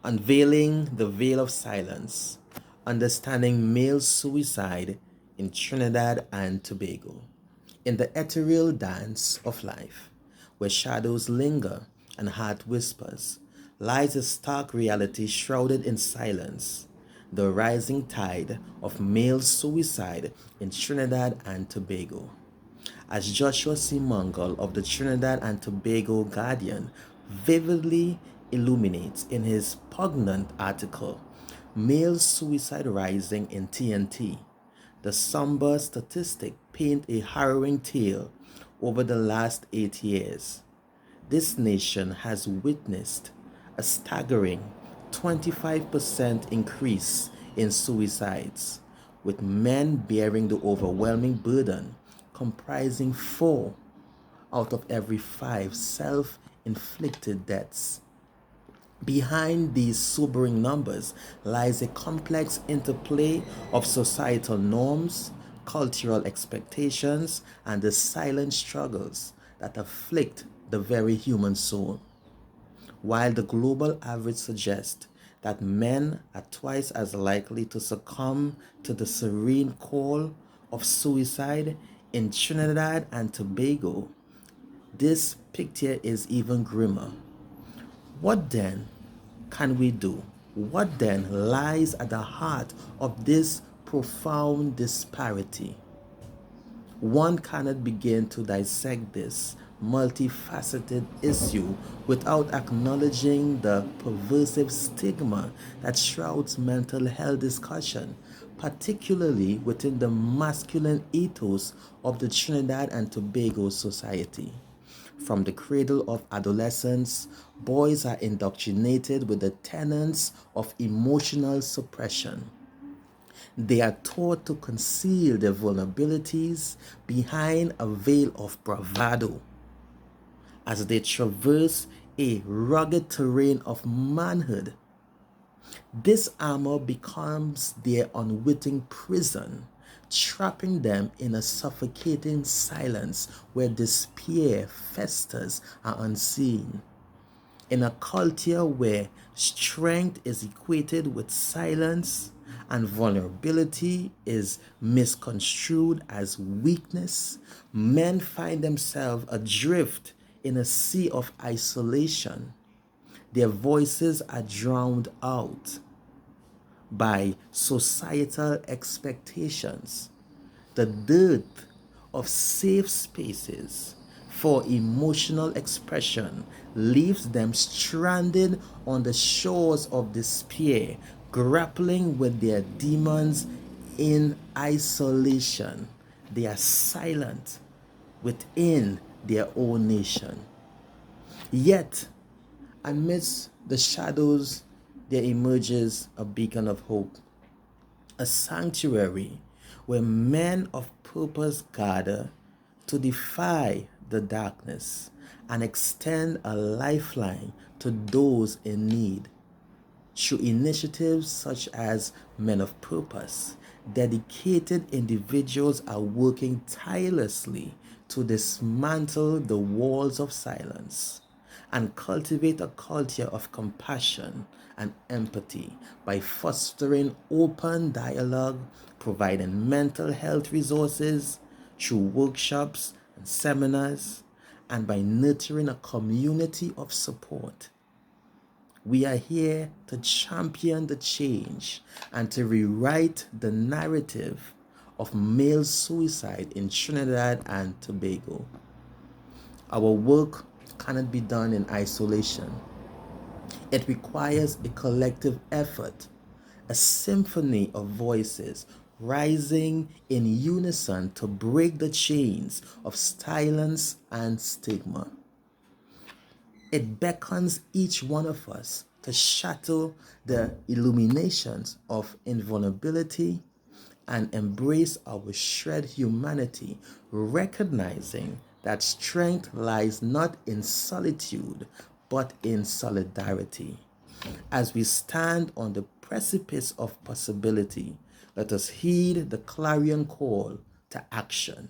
Unveiling the Veil of Silence, Understanding Male Suicide in Trinidad and Tobago. In the ethereal dance of life, where shadows linger and heart whispers, lies a stark reality shrouded in silence: the rising tide of male suicide in Trinidad and Tobago. As Joshua C. Mongol of the Trinidad and Tobago Guardian vividly illuminates in his poignant article, Male Suicide Rising in TNT, the somber statistics paint a harrowing tale. Over the last 8 years, this nation has witnessed a staggering 25% increase in suicides, with men bearing the overwhelming burden, comprising 4 out of every 5 self inflicted deaths. Behind these sobering numbers lies a complex interplay of societal norms, cultural expectations, and the silent struggles that afflict the very human soul. While the global average suggests that men are twice as likely to succumb to the serene call of suicide, in Trinidad and Tobago, this picture is even grimmer. What then can we do? What then lies at the heart of this profound disparity? One cannot begin to dissect this multifaceted issue without acknowledging the pervasive stigma that shrouds mental health discussion, particularly within the masculine ethos of the Trinidad and Tobago society. From the cradle of adolescence, boys are indoctrinated with the tenets of emotional suppression. They are taught to conceal their vulnerabilities behind a veil of bravado as they traverse a rugged terrain of manhood. This armor becomes their unwitting prison, trapping them in a suffocating silence where despair festers are unseen. In a culture where strength is equated with silence and vulnerability is misconstrued as weakness, men find themselves adrift in a sea of isolation. Their voices are drowned out by societal expectations. The dearth of safe spaces for emotional expression leaves them stranded on the shores of despair, grappling with their demons in isolation. They are silent within their own nation. Yet, amidst the shadows, there emerges a beacon of hope, a sanctuary where men of purpose gather to defy the darkness and extend a lifeline to those in need. Through initiatives such as Men of Purpose, dedicated individuals are working tirelessly to dismantle the walls of silence and cultivate a culture of compassion and empathy by fostering open dialogue, providing mental health resources through workshops and seminars, and by nurturing a community of support. We are here to champion the change and to rewrite the narrative of male suicide in Trinidad and Tobago. Our work cannot be done in isolation. It requires a collective effort, a symphony of voices rising in unison to break the chains of silence and stigma. It beckons each one of us to shatter the illuminations of invulnerability and embrace our shared humanity, recognizing that strength lies not in solitude, but in solidarity. As we stand on the precipice of possibility, let us heed the clarion call to action.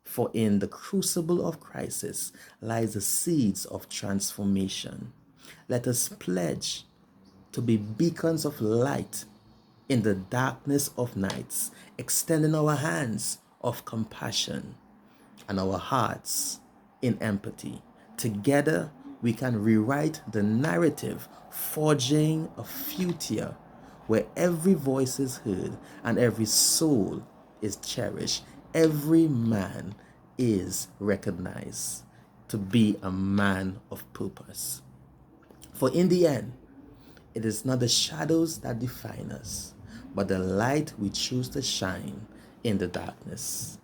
For in the crucible of crisis lies the seeds of transformation. Let us pledge to be beacons of light in the darkness of nights, extending our hands of compassion and our hearts in empathy. Together, we can rewrite the narrative, forging a future where every voice is heard and every soul is cherished. Every man is recognized to be a man of purpose. For in the end, it is not the shadows that define us, but the light we choose to shine in the darkness.